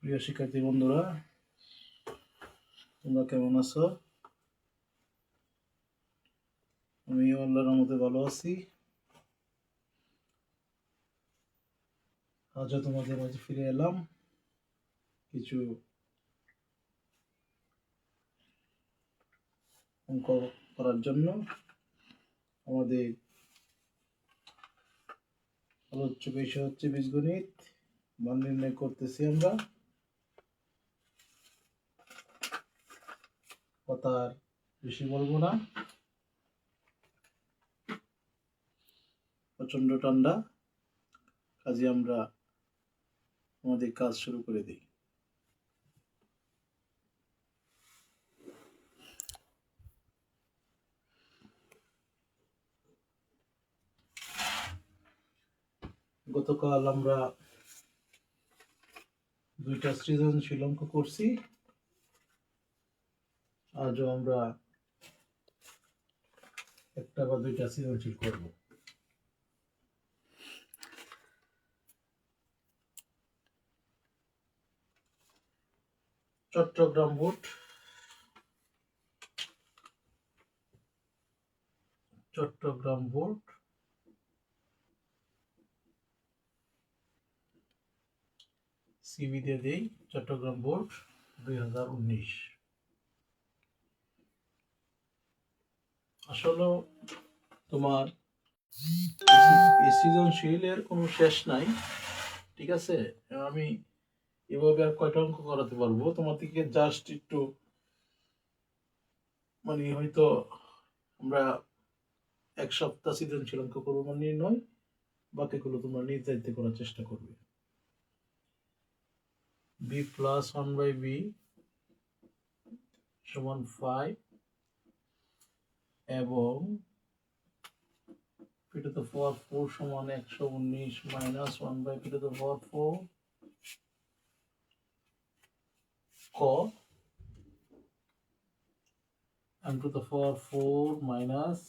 প্রিয় শিক্ষার্থী বন্ধুরা, তোমরা কেমন আছো? আমি আল্লাহর রহমতে ভালো আছি। আজও তোমাদের মাঝে ফিরে এলাম কিছু অঙ্ক করার জন্য। আমাদের আলোচ্য বিষয় হচ্ছে বীজগণিত। মান নির্ণয় করতেছি আমরা। কথা আর বেশি বলবো না, প্রচন্ড ঠান্ডা, কাজে আমরা আমাদের কাজ শুরু করে দিই। গতকাল আমরা দুইটা সৃজনশীল অঙ্ক করছি, আজও আমরা একটা বা দুইটা সৃজনশীল করব। চট্টগ্রাম বোর্ড সিবি দিয়ে দেই। চট্টগ্রাম বোর্ড 2019। আসলে তোমার সৃজনশীলের কোনো শেষ নাই, ঠিক আছে? আমি এভাবে আর কয়টা অঙ্ক করাতে পারবো তোমাদেরকে? জাস্ট একটু মানে হয়তো আমরা এক সপ্তাহ সৃজনশীল অঙ্ক করবো মানে নয়, বাকিগুলো তোমরা নির্ধারিত করার চেষ্টা করবে। b প্লাস 1/b সমান 5 এবং p to the power 4 সমান 119 minus 1/p to the power 4 ক m to the power 4 minus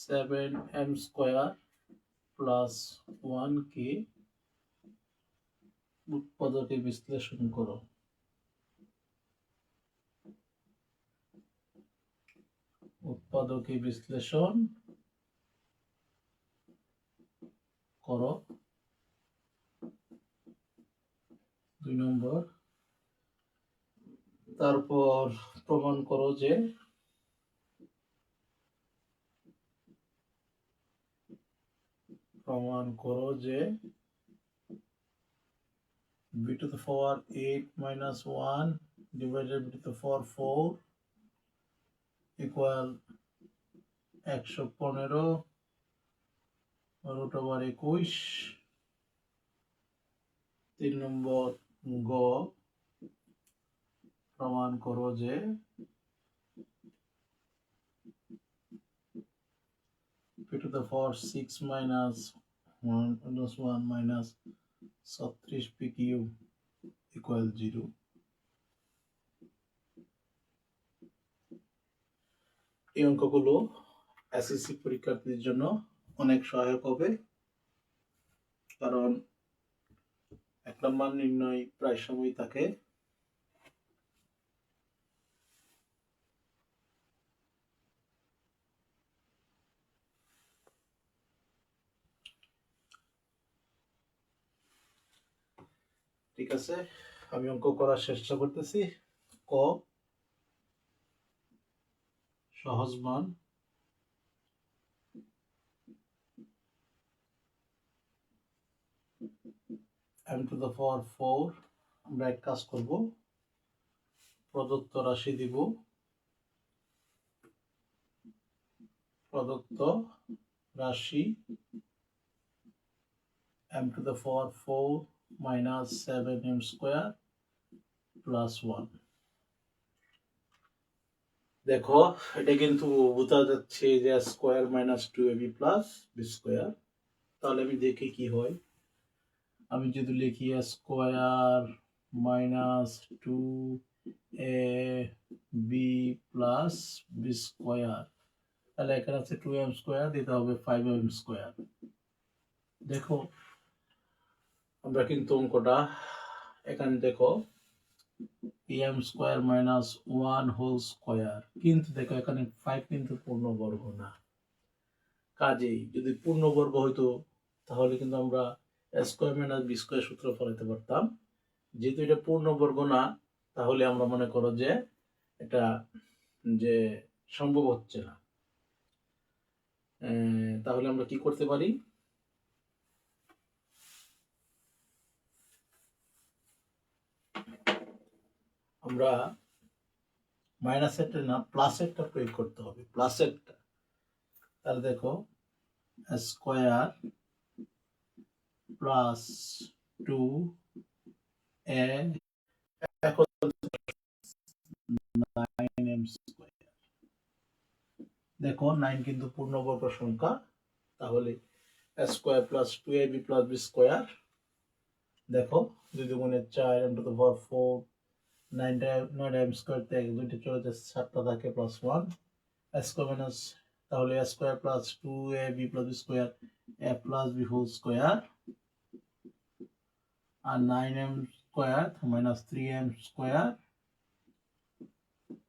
7m square plus 1k উৎপাদকে বিশ্লেষণ করো। উৎপাদকে বিশ্লেষণ করো 2 নম্বর। তারপর প্রমাণ করো যে b to the power 8 minus 1 divided by to the power 4 equal 115 root over 21। 3 নম্বর গ প্রমাণ করো যে p to the power 6 minus 1 plus 1 minus 36 p cube equal 0। এই অঙ্কগুলো এসএসসি পরীক্ষার্থীদের জন্য অনেক সহায়ক হবে, কারণ 1 নম্বর নির্ণয় প্রায় সময় থাকে। ঠিক আছে, আমি অঙ্ক করার চেষ্টা করতেছি। ক সহজ মান m to the power 4। আমরা এক কাজ করব, প্রদত্ত রাশি দিব। প্রদত্ত রাশি m to the power 4 minus 7m square plus 1। দেখো এটা কিন্তু বোঝা যাচ্ছে যে square minus 2ab plus b square. তাহলে আমি দেখি কি হয়। আমি যদি লিখি square minus 2ab plus b square, তাহলে এখানে আছে 2m স্কোয়ার, দিতে হবে 5m স্কোয়ার। দেখো আমরা কিন্তু অঙ্কটা এখানে দেখো m square minus 1 whole square, কিন্তু দেখো এখানে 5 কিন্তু পূর্ণবর্গ না। কাজেই যদি পূর্ণবর্গ হইতো তাহলে কিন্তু আমরা স্কোয়ার মাইনাস বি স্কোয়ার সূত্র ফলাতে পারতাম। যেহেতু এটা পূর্ণবর্গ না, তাহলে আমরা মনে করো যে এটা যে সম্ভব হচ্ছে না। তাহলে আমরা কি করতে পারি? আমরা মাইনাসেরটা না প্লাসেরটা প্রয়োগ করতে হবে, প্লাসেরটা। তাহলে দেখো স্কোয়ার প্লাস 2a এখন 9m স্কোয়ার। দেখো 9 কিন্তু পূর্ণবর্গ সংখ্যা, তাহলে square plus 2ab plus b square. দেখো 2 দুগুণে 4 m to the power 4, 9m square থেকে 2টা চলে যাচ্ছে, 7টা থাকে প্লাস 1 স্কোয়ার মাইনাস, তাহলে a square plus 2ab plus b square a plus b whole square, আর 9m square minus 3m square,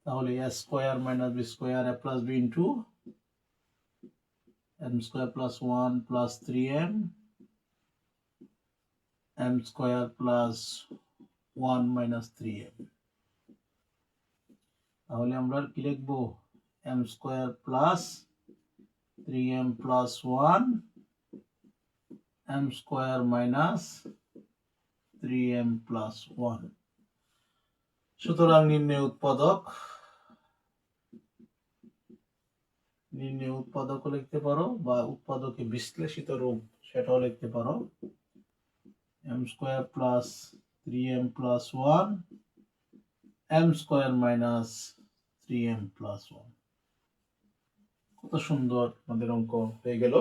তাহলে a square minus b square a plus b into m square plus 1 plus 3m m square plus 1 minus 3m। তাহলে আমরা কি লিখবো? m square plus 3m plus 1 m square minus 3m plus 1। সুতরাং নির্ণয় উৎপাদক লিখতে পারো, বা উৎপাদকে বিশ্লেষিত রূপ সেটাও লিখতে পারো। m square plus 3m plus 1 m square minus 3m plus 1। কত সুন্দর আমাদের অঙ্ক হয়ে গেল।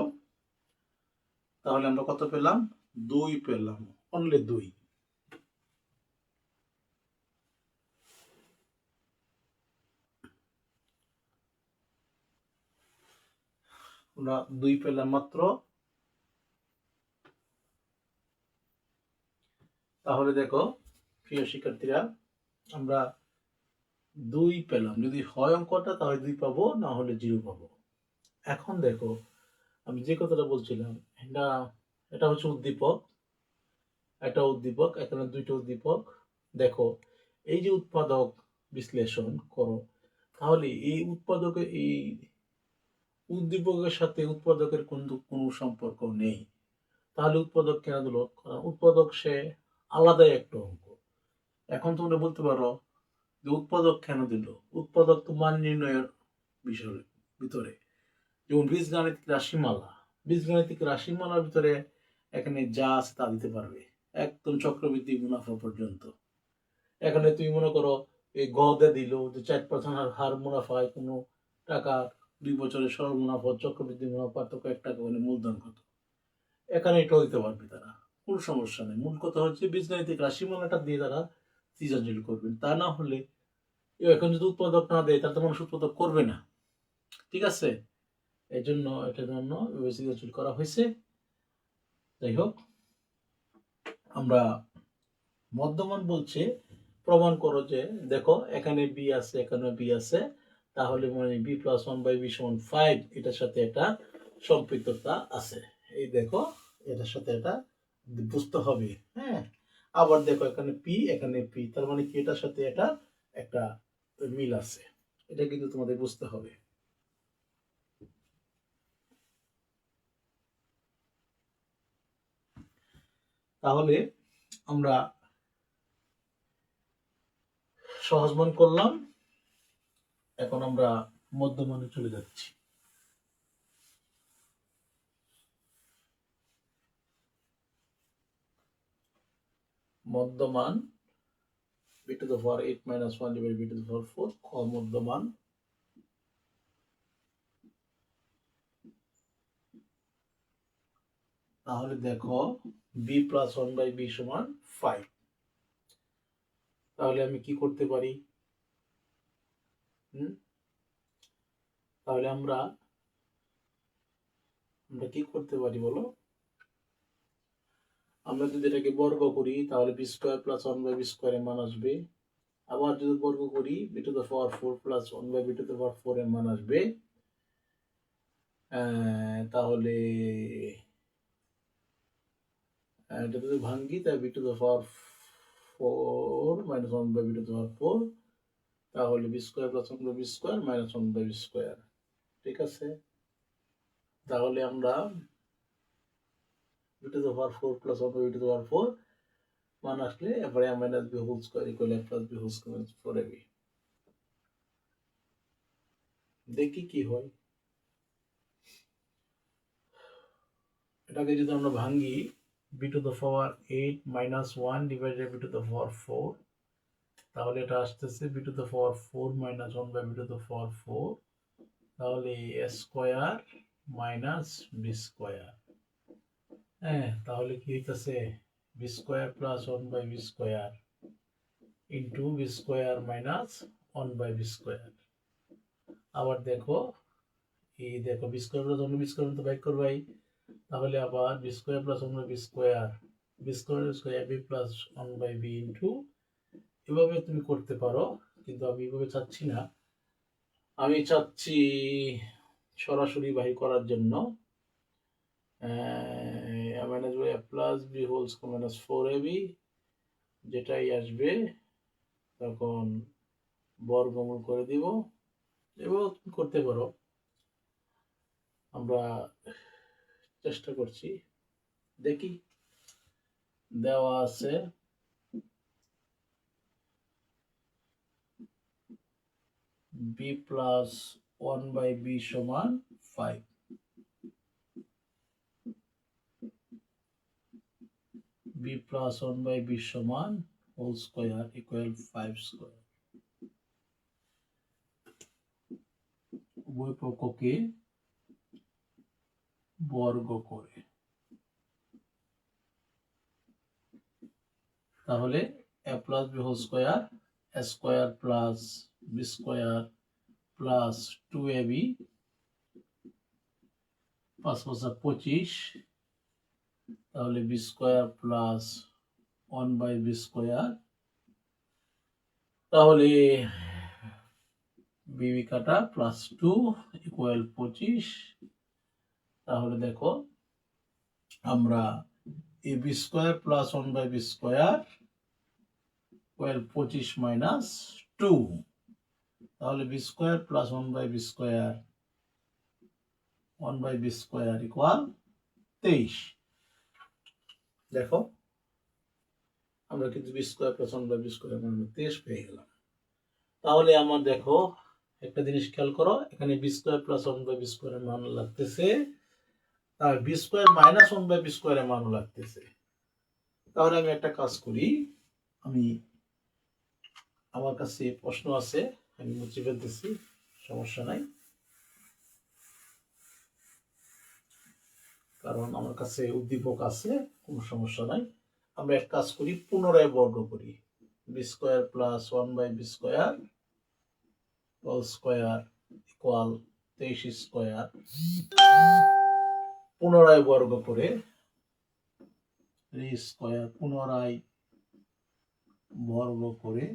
তাহলে আমরা কত পেলাম? 2 পেলাম, অনলি 2। আমরা 2 পেলাম মাত্র। তাহলে দেখো প্রিয় শিক্ষার্থীরা, আমরা 2 পেলাম। যদি হয় অঙ্কটা তাহলে 2 পাবো, না হলে 0 পাবো। এখন দেখো আমি যে কথাটা বলছিলাম, এটা হচ্ছে উদ্দীপক, একটা উদ্দীপক, এখানে 2টা উদ্দীপক। দেখো এই যে উৎপাদক বিশ্লেষণ করো, তাহলে এই উৎপাদকের এই উদ্দীপকের সাথে উৎপাদকের কোনো সম্পর্ক নেই। তাহলে উৎপাদক কেন দিল? উৎপাদক সে আলাদাই একটা অঙ্ক। এখন তোমরা বলতে পারো যে উৎপাদক কেন দিল? উৎপাদক তো মান নির্ণয়ের বিষয়ের ভিতরে, যেমন বীজগাণিতিক রাশিমালা, বীজগাণিতিক রাশিমালার ভিতরে এখানে যা আছে তা দিতে পারবে, একদম চক্রবৃদ্ধি মুনাফা পর্যন্ত। এখানে তুমি মনে করো এই গদে দিল যে 4% হার মুনাফায় কোনো টাকা 2 বছরের সরল মুনাফা চক্রবৃদ্ধি মুনাফা পার্থক্য 1 টাকা হলে মূলধন কত, এখানে এটাও দিতে পারবে তারা, কোনো সমস্যা নেই। মূল কথা হচ্ছে বীজগাণিতিক রাশিমালাটা দিয়ে তারা সৃজনশীল করবেন। তা না হলে এখন যদি উৎপাদক না দেয় তাহলে তো মানুষ উৎপাদক করবে না। ঠিক আছে, এই জন্য এটার জন্য সৃজনশীল করা হয়েছে। যাই হোক, আমরা মধ্যমান বলছে প্রমাণ করো যে দেখো এখানে বি আছে, এখানে বি আছে, তাহলে মানে বি প্লাস 1/b সমান 5, এটার সাথে এটা সম্পৃক্ততা আছে। এই দেখো এটার সাথে এটা বুঝতে হবে। হ্যাঁ, আবার দেখো এখানে পি, এখানে পি, তার মানে কি এটার সাথে এটা একটা মিল আছে। এটা কিন্তু তোমাদের বুঝতে হবে। তাহলে আমরা সহজমান করলাম, এখন আমরা মধ্যমানে চলে যাচ্ছি। মধ্যমান b to the power 8 minus 1 divided by b to the power 4, মধ্যমান। তাহলে দেখো b plus 1/b সমান 5। তাহলে আমি কি করতে পারি? তাহলে আমরা কি করতে পারি বলো? আমরা যদি এটাকে বর্গ করি তাহলে b square plus one by b স্কোয়ারের মান আসবে। আবার যদি বর্গ করি b to the power 4 plus one by b to the power 4 এর মান আসবে। তাহলে এটা যদি ভাঙ্গি তাই b to the power 4 minus one by b to the power 4, তাহলে b square plus one by b square minus one by b square. ঠিক আছে, তাহলে আমরা b to the power 4 plus one by b to the power 4 মান আসলে এবারে a minus b whole square equal a plus b whole square minus 4ab। দেখি কি হয়। এটাকে যদি আমরা ভাঙ্গি b to the power 8 minus 1 divided b to the power 4, তাহলে এটা আসতেছে b to the power 4 minus 1 by b to the power 4, তাহলে a square minus b square. হ্যাঁ, তাহলে কি হইতেছে b square plus 1 by b square into b square minus 1 by b square. আবার দেখো এই দেখো b square plus 1 b square তো বাইক করবাই, তাহলে আবার b square plus 1 by b square square b plus 1 by b into, এভাবে তুমি করতে পারো, কিন্তু আমি এভাবে চাচ্ছি না। আমি চাচ্ছি সরাসরি বাহির করার জন্য minus b a plus b whole square minus 4ab, যেটাই আসবে তখন বর্গমূল করে দিব। এবার তুমি করতে পারো, আমরা চেষ্টা করছি। দেখি দেওয়া আছে বি প্লাস 1 বাই বি সমান 5, বি প্লাস 1 বাই বি সমান হোল স্কোয়ার ইকুয়াল 5 স্কোয়ার। উভয় পক্ষকে বর্গ করে, তাহলে a plus b whole square square plus b square plus 2ab 5 5 25, তাহলে b square plus 1 by b square, তাহলে বিবি কাটা প্লাস 2 ইকুয়াল 25। তাহলে দেখো আমরা এ b square plus 1 by b square equal 25 minus 2, তাহলে b square plus 1 by b square 1 by b square equal 23। দেখো আমরা কিন্তু b square plus 1 by b square মানে 23 পেয়ে গেলাম। তাহলে আমার দেখো একটা জিনিস খেয়াল করো, এখানে b square plus 1 by b স্কোয়ারের মান লাগতেছে, আর b square minus 1 by b স্কোয়ারের মান লাগতেছে। তাহলে আমি একটা কাজ করি, আমি আমার কাছে প্রশ্ন আছে, আমি মুছে ফেলতেছি, সমস্যা নাই, কারণ আমার কাছে উদ্দীপক আছে, কোনো সমস্যা নাই। আমরা এক কাজ করি, পুনরায় বর্গ করি। B square plus 1 by b square whole square equal 23 square, পুনরায় বর্গ করে স্কোয়ার, পুনরায় বর্গ করে।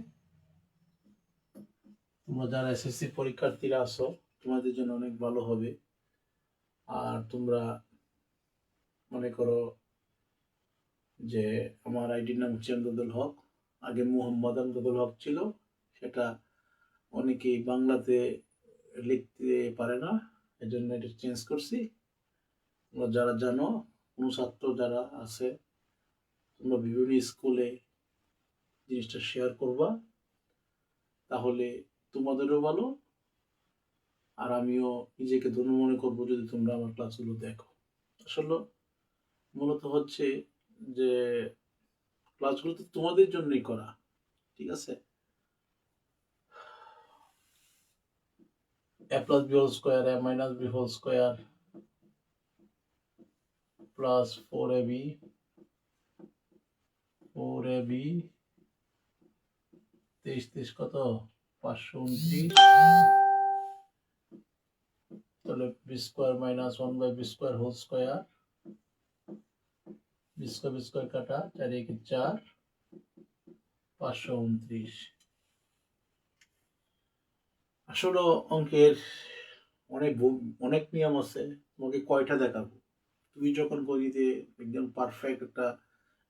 তোমরা যারা এসএসসি পরীক্ষার্থীরা আছো তোমাদের জন্য অনেক ভালো হবে। আর তোমরা মনে করো যে আমার আইডির নাম হচ্ছে আমদাদুল হক, আগে মোহাম্মদ আমদাদুল হক ছিল, সেটা অনেকেই বাংলাতে লিখতে পারে না, এজন্য এটা চেঞ্জ করছি। তোমরা যারা জানো, কোনো ছাত্র যারা আছে তোমরা বিভিন্ন স্কুলে জিনিসটা শেয়ার করবা, তাহলে তোমাদেরও ভালো, আর আমিও নিজেকে ধন্য মনে করবো যদি তোমরা আমার ক্লাসগুলো দেখো। আসলে মূলত হচ্ছে যে ক্লাসগুলো তো তোমাদের জন্যই করা, ঠিক আছে। a plus b whole square a minus b whole square plus 4ab 23 কত 529, তাহলে b square minus 1 by b square whole square square কাটা, 4 একে 4, 529। আসলে অঙ্কের অনেক নিয়ম আছে, তোমাকে কয়টা দেখাবো? তুমি যখন গণিতে একদম পারফেক্ট একটা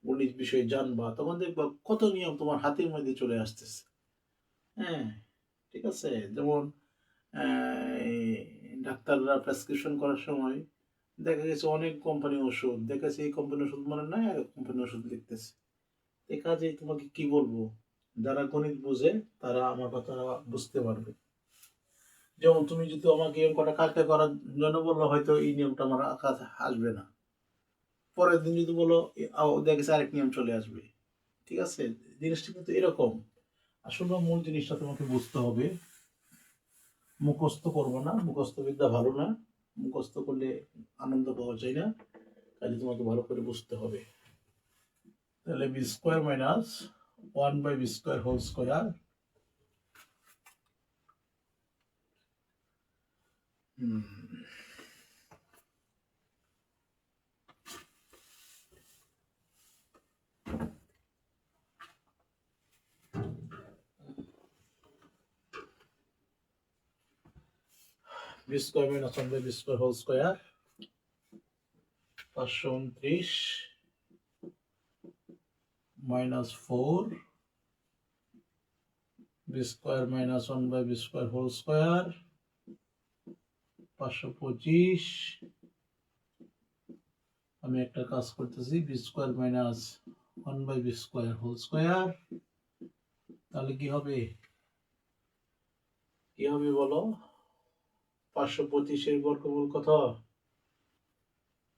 গণিত বিষয় জানবা, তখন দেখবা কত নিয়ম তোমার হাতের মধ্যে চলে আসতেছে। হ্যাঁ, ঠিক আছে। যেমন ডাক্তাররা প্রেসক্রিপশন করার সময় দেখা গেছে অনেক কোম্পানি ওষুধ, দেখা যাচ্ছে এই কোম্পানির ওষুধ মানে নাই, আর কোম্পানির ওষুধ লিখতেছে। এই কাজে তোমাকে কি বলবো, যারা গণিত বুঝে তারা আমার কথা বুঝতে পারবে। যেমন তুমি যদি আমাকে এই কটা কাজটা করার জন্য বললো, হয়তো এই নিয়মটা আমার কাছে আসবে না। পরের দিন যদি বলো, দেখেছে আরেক নিয়ম চলে আসবে। ঠিক আছে, জিনিসটা কিন্তু এরকম। আসলে মূল জিনিসটা তোমাকে বুঝতে হবে। মুখস্থ করবো না, মুখস্থ বিদ্যা ভালো না, মুখস্থ করলে আনন্দ পাওয়া যায় না, কাজে তোমাকে ভালো করে বুঝতে হবে। তাহলে b square minus 1/b² whole square, b² minus 1/b² whole square, 529 minus 4 b² minus 1/b² whole square, 525। আমি একটা কাজ করতেছি, b² minus 1/b² whole square, তাহলে কি হবে বলো? 525 এর বর্গমূল কত?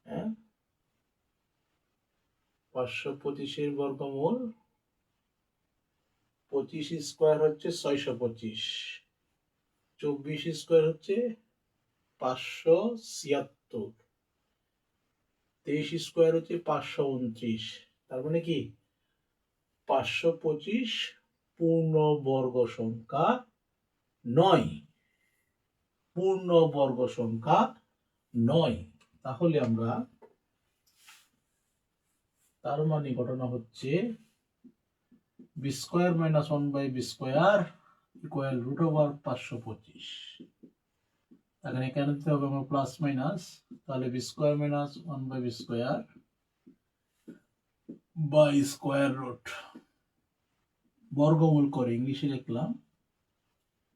হ্যাঁ, 525 এর বর্গমূল 25 স্কোয়ার হচ্ছে 625, 24 স্কোয়ার হচ্ছে 576, 23 স্কোয়ার হচ্ছে 529। তার মানে কি 525 পূর্ণ বর্গ সংখ্যা নয়, পূর্ণ বর্গ সংখ্যা নয়। তাহলে আমরা, তার মানে ঘটনা হচ্ছে b² মাইনাস 1/b² ইকুয়াল √525। এখানে কেন দিতে হবে আমার প্লাস মাইনাস, তাহলে b² minus 1/b² by square root, বর্গমূল করে ইংলিশে লিখলাম,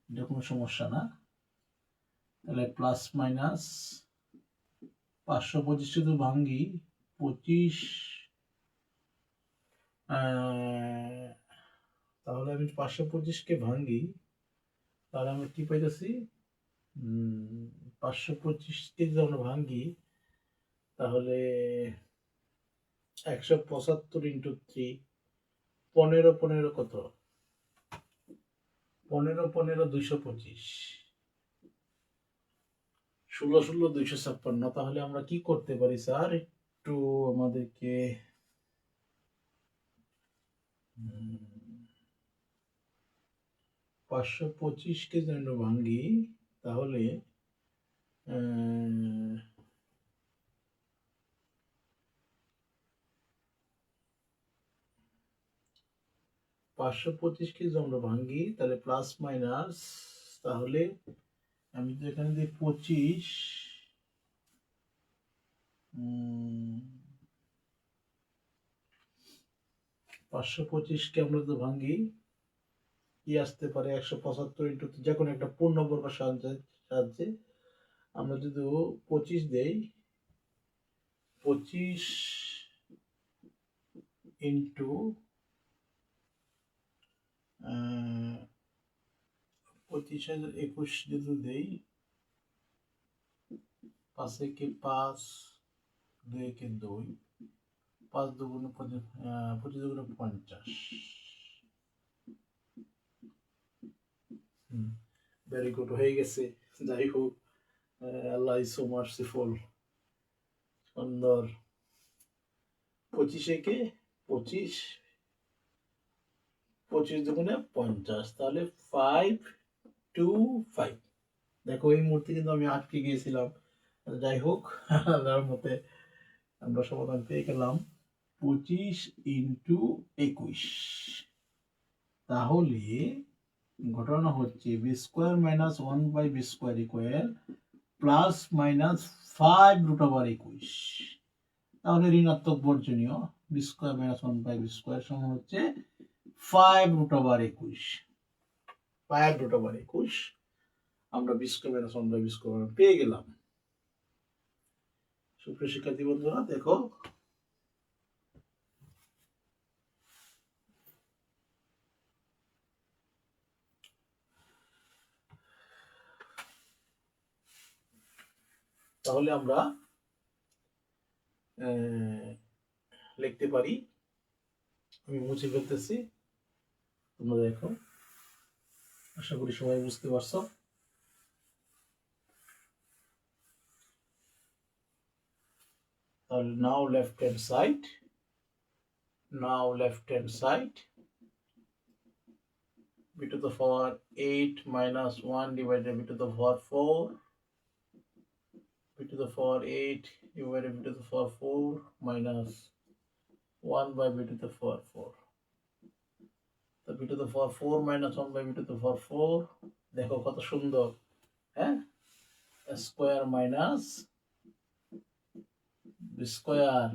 এটা কোনো সমস্যা না। তাহলে প্লাস মাইনাস 525 শুধু ভাঙ্গি 25, তাহলে আমি 525কে ভাঙ্গি, তাহলে আমরা কি পাইতেছি, 525কে যদি আমরা ভাঙ্গি তাহলে 175 ইন্টু 3, 15 15 কত, 15 15 225, 16 16 256। তাহলে আমরা কি করতে পারি স্যার, একটু আমাদেরকে 525কে যদি আমরা ভাঙ্গি তাহলে 525কে যদি আমরা ভাঙ্গি তাহলে প্লাস মাইনাস, তাহলে আমি তো এখানে দিই 25, 525কে আমরা তো ভাঙ্গি, কি আসতে পারে 175 ইন্টু, যে কোনো একটা পূর্ণবর্গ সাহায্যে আমরা যদি 25 দেই, 25 ইন্টু 25,021 যদি দেই, 5 একে 5, 2 একে 2, 5 দুগুণে 25 দুগুণে 50। ভেরি গুড, হয়ে গেছে। যাই হোক, আল্লাহ ইজ সো মার্সিফুল। সুন্দর। 25 একে 25, 25 দুগুণে 50, তাহলে 525। দেখো এই মুহূর্তে কিন্তু আমি আটকে গিয়েছিলাম। যাই হোক, আল্লাহর মতে আমরা সমাধান পেয়ে গেলাম। 25 ইন্টু 21, তাহলে ঘটনা হচ্ছে b square minus 1/b² equal plus minus 5√21, তাহলে ঋণাত্মক বর্জনীয় বি স্কোয়ার মাইনাস 1/b² সমান হচ্ছে 5√21। 5√21 আমরা বি স্কোয়ার মাইনাস 1/b² পেয়ে গেলাম। সুপ্রিয় শিক্ষার্থী বন্ধুরা, দেখো তাহলে আমরা লিখতে পারি, আমি মুছে ফেলতেছি, তোমরা দেখো, আশা করি সবাই বুঝতে পারছো। তাহলে now left hand side b to the power 8 minus 1 divided by b to the power 4, b to the power 8 divided by b to the power 4 minus 1 by b to the power 4. তো b to the power 4 minus 1 by b to the power 4, দেখো কত সুন্দর, হ্যাঁ, square minus b square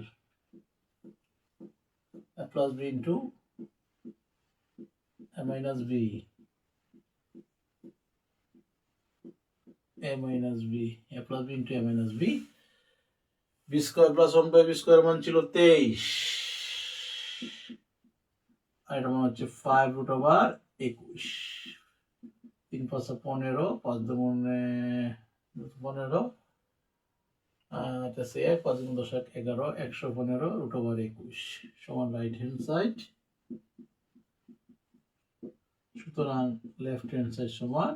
a plus b into a minus b, a minus b, a plus b into a minus b, b square plus 1/b² মান ছিল 23, আর এটা মান হচ্ছে 5√21, 3 5 15, 5 2 15, এটা সে 5 10 11, 115√21 সমান রাইট হ্যান্ড সাইড। সুতরাং লেফট হ্যান্ড সাইড সমান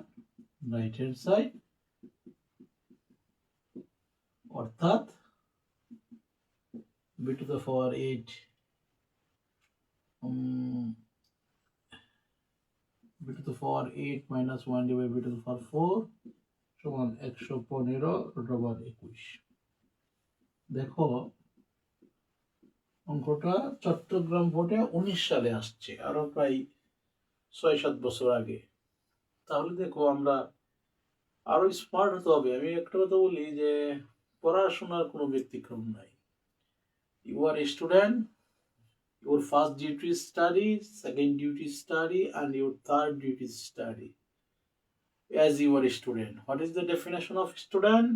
right hand side, অর্থাৎ b to the power 8 b to the power 8 minus 1 divided by b to the power 4 সমান 115√21। দেখো অঙ্কটা চট্টগ্রাম বোর্ডে 19 সালে আসছে, আরো প্রায় 6-7 বছর আগে। তাহলে দেখো আমরা আরো স্মার্ট হতে হবে। আমি একটা কথা বলি যে পড়াশোনার কোনো ব্যতিক্রম নাই। You are a student, your first duty is study, second duty is study, and your third duty is study. As you are a student, what is the definition of student?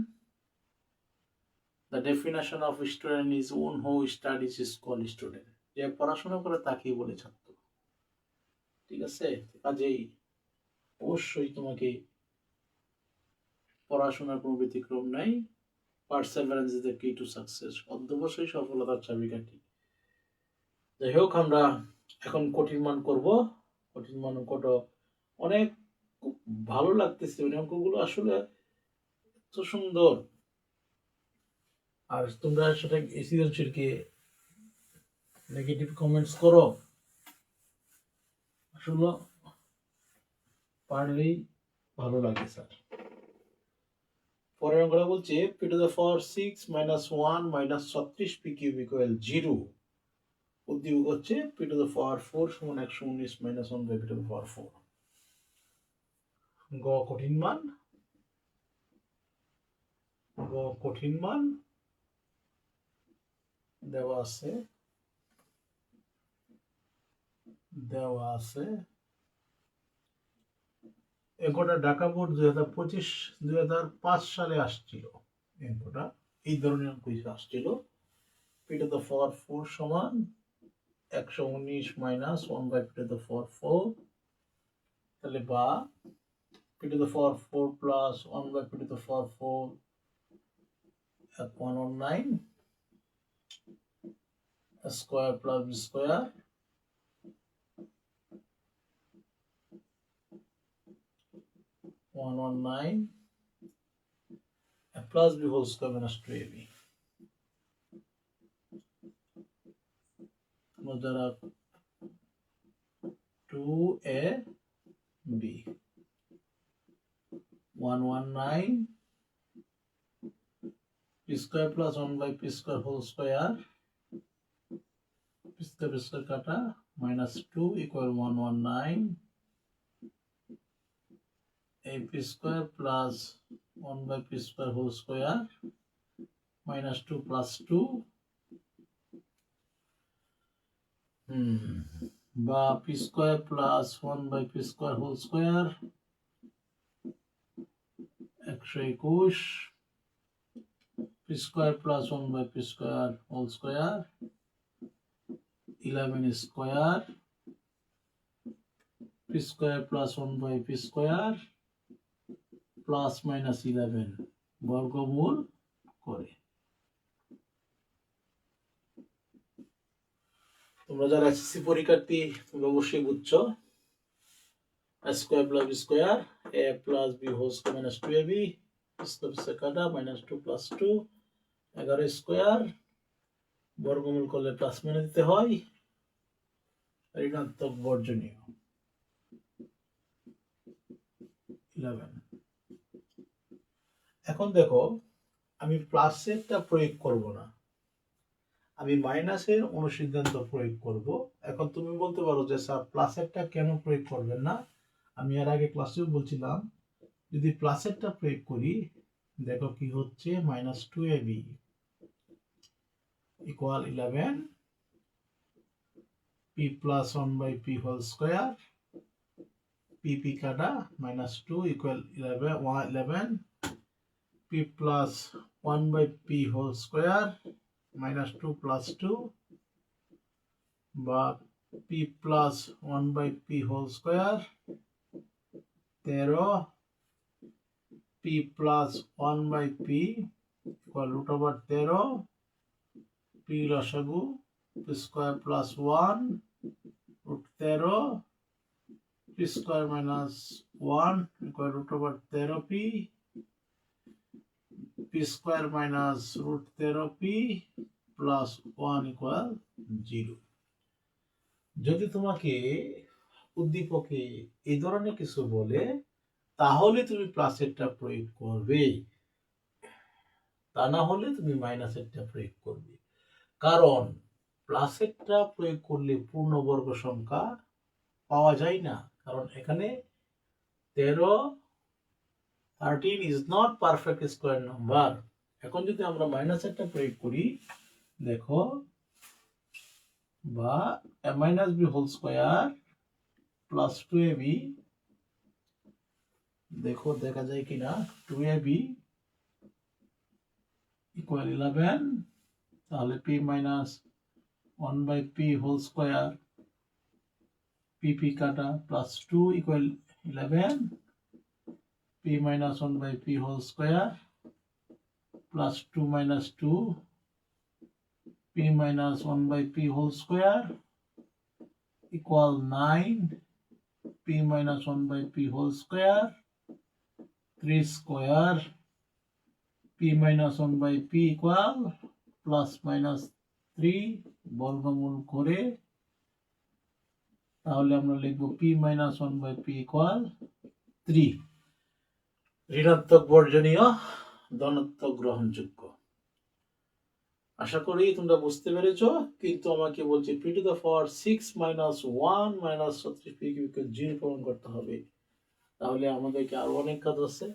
The definition of student is one who studies is called student. যে পড়াশোনা করে তাকেই বলে ছাত্র। ঠিক আছে, কাজেই অবশ্যই তোমাকে পড়াশোনার কোনো ব্যতিক্রম নাই। Perseverance is the key to success. অধ্যবসায়ই সফলতার চাবিকাঠি। যাই হোক, আমরা এখন কঠিন মান করব। কঠিন মান অঙ্কটা অনেক খুব ভালো লাগতেছে, মানে অঙ্কগুলো আসলে এত সুন্দর। আর তোমরা সেটা এই সৃজনশীলকে নেগেটিভ কমেন্টস করো, আসলে পারলেই ভালো লাগে স্যার। পরের অঙ্কটা বলছে p to the power 6 minus 1 minus 36 p cube equal 0, উদ্দীপক হচ্ছে p to the power 4 সমান 119 minus 1 by p to the power 4। গ কঠিন মান দেওয়া আছে। অঙ্কটা ঢাকা বোর্ড 2025-2005 সালে আসছিল। অঙ্কটা এই ধরনের অঙ্ক আসছিল। p to the power 4 সমান 119 minus 1 by p to the power 4, তাহলে বা p to the power 4 plus 1 by p to the power 4 119 square plus b square plus b whole square minus 2ab। দ্বারা 2ab 119 p square plus 1 by p square whole square square কাটা -2 equal 119 p square plus 1 p square whole square -2 plus 2 বা p square plus 1 p square whole square 121 p square plus 1 p square whole square 11 square p square plus 1 p square plus minus 11 বর্গমূল করে। তোমরা যারা SSC পরীক্ষার্থী তোমরা অবশ্যই বুঝছো a square plus b square a plus b whole square minus 2ab square কাটা -2 plus 2 11 square বর্গমূল করলে প্লাস মাইনাস দিতে হয় ঋণাত্মক বর্জনীয় 11। এখন দেখো আমি প্লাসেরটা প্রয়োগ করব না, আমি মাইনাসের অনুসিদ্ধান্ত প্রয়োগ করব। এখন তুমি বলতে পারো যে স্যার প্লাসেরটা কেন প্রয়োগ করবেন না? আমি এর আগে ক্লাসেও বলছিলাম যদি প্লাসেরটা প্রয়োগ করি দেখো কি হচ্ছে -2ab equal 11 p plus 1 p whole square p কাটা -2 equal 11 p plus 1 p whole square -2 plus 2 বা p plus 1 p whole square 13 p plus 1 p equal √13 p লসাগু p square plus 1 √13 p square minus 1 equal √13p p square minus √13p plus 1 equal 0। যদি তোমাকে উদ্দীপকে এই ধরনের কিছু বলে তাহলে তুমি প্লাসেরটা প্রয়োগ করবে, তা না হলে তুমি মাইনাসেরটা প্রয়োগ করবে। কারণ প্লাসেরটা প্রয়োগ করলে পূর্ণবর্গ সংখ্যা পাওয়া যায় না, কারণ এখানে 13 is not perfect square number। এখন যদি আমরা মাইনাসেরটা প্রয়োগ করি দেখো বা a minus b whole square plus 2ab দেখো দেখা যায় কিনা 2ab ইকুয়াল 11 তাহলে p minus 1 p whole square p কাটা plus 2 equal 11 p minus 1 p whole square plus 2 minus 2 p minus 1 p whole square equal 9 p minus 1 p whole square 3 square p minus 1 p equal plus minus 3 বর্গমূল করে তাহলে আমরা লিখব p minus 1 p equal 3। ঋণাত্মক বর্জনীয় ধনাত্মক গ্রহণযোগ্য। আশা করি তোমরা বুঝতে পেরেছো, কিন্তু আমাকে বলছে p to the power 6 minus 1 minus 36p কে 0 প্রমাণ করতে হবে। তাহলে আমাদেরকে আরো অনেক কাজ আছে।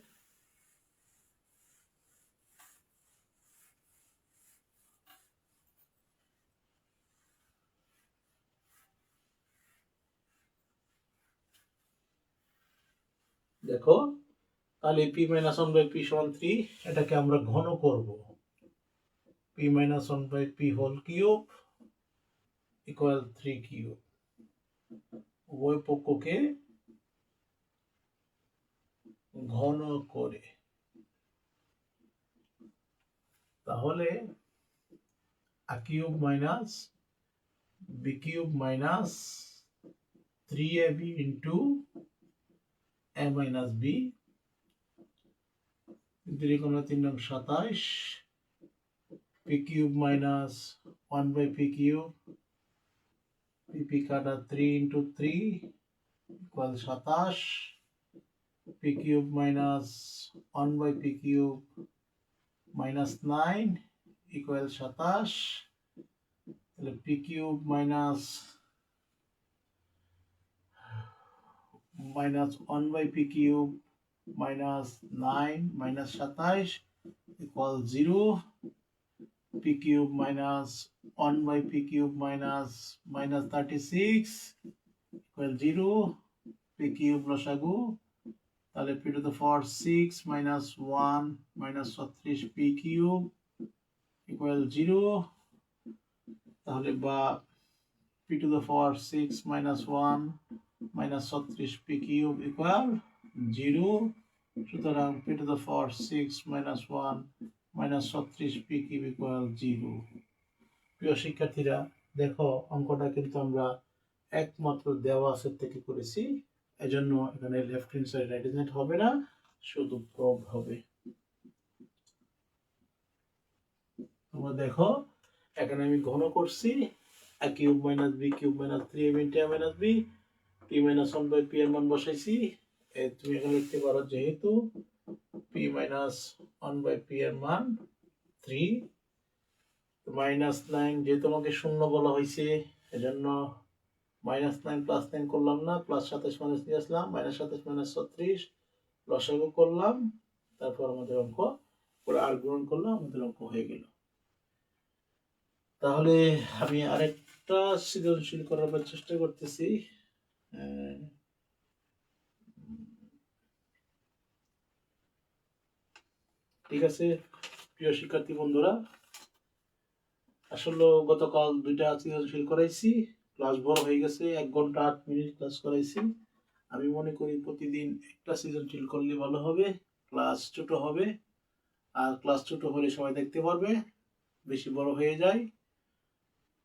দেখো তাহলে p minus 1 by p সমান 3, এটাকে আমরা ঘন করব। p minus 1 by p whole cube equal 3 cube। উভয় পক্ষকে ঘন করে তাহলে a cube minus b cube minus 3ab into a minus b 3 3 27 p cube minus 1 by p cube p কাটা 3 into 3 equal 27 p cube minus 1 by p cube minus 9 equal 27 তাহলে p cube minus one by p cube minus 9 minus 27 equal 0, p cube minus 1 by p cube minus 36 equal 0, p cube লসাগু, তাহলে p to the power 6 minus 1 minus 36 p cube equal 0, তাহলে বা p to the power 6 minus 1 minus 36 p cube equal 0, সুতরাং p to the power 6 minus 1 minus 36 p cube equal 0। প্রিয় শিক্ষার্থীরা, দেখো অঙ্কটা কিন্তু আমরা একমাত্র দেওয়া আছে থেকে করেছি, এজন্য এখানে left hand side right hand হবে না, শুধু প্রব হবে। তোমরা দেখো এখানে আমি ঘন করছি, a cube minus b cube minus 3ab into a minus b, p minus 1 by p এর মান বসাইছি। তুমি এখানে লিখতে পারো যেহেতু p মাইনাস 1 বাই p এর মান 3, মাইনাস 9 যেহেতু আমাকে শূন্য বলা হয়েছে এজন্য মাইনাস 9 প্লাস 9 করলাম না, প্লাস 27 মাইনাস নিয়ে আসলাম, মাইনাস 27 মাইনাস 36 লসাগু করলাম, তারপর আমাদের অঙ্ক পুরো আর গুণন করলাম, আমাদের অঙ্ক হয়ে গেল। তাহলে আমি আরেকটা সৃজনশীল করার চেষ্টা করতেছি। ঠিক আছে প্রিয় শিক্ষার্থী বন্ধুরা, আসলে গতকাল দুইটা সৃজনশীল করাইছি, ক্লাস বড় হয়ে গেছে, 1 ঘন্টা 8 মিনিট ক্লাস করাইছি। আমি মনে করি প্রতিদিন একটা সৃজনশীল করলে ভালো হবে, ক্লাস ছোট হবে, আর ক্লাস ছোট হলে সবাই দেখতে পারবে, বেশি বড় হয়ে যায়।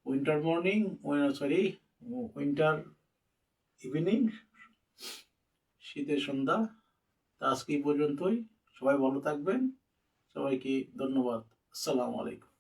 উইন্টার মর্নিং, উইন্টার ইভিনিং, শীতের সন্ধ্যা। তা আজকে এই পর্যন্তই, সবাই ভালো থাকবেন, সবাইকে ধন্যবাদ। আসসালামু আলাইকুম।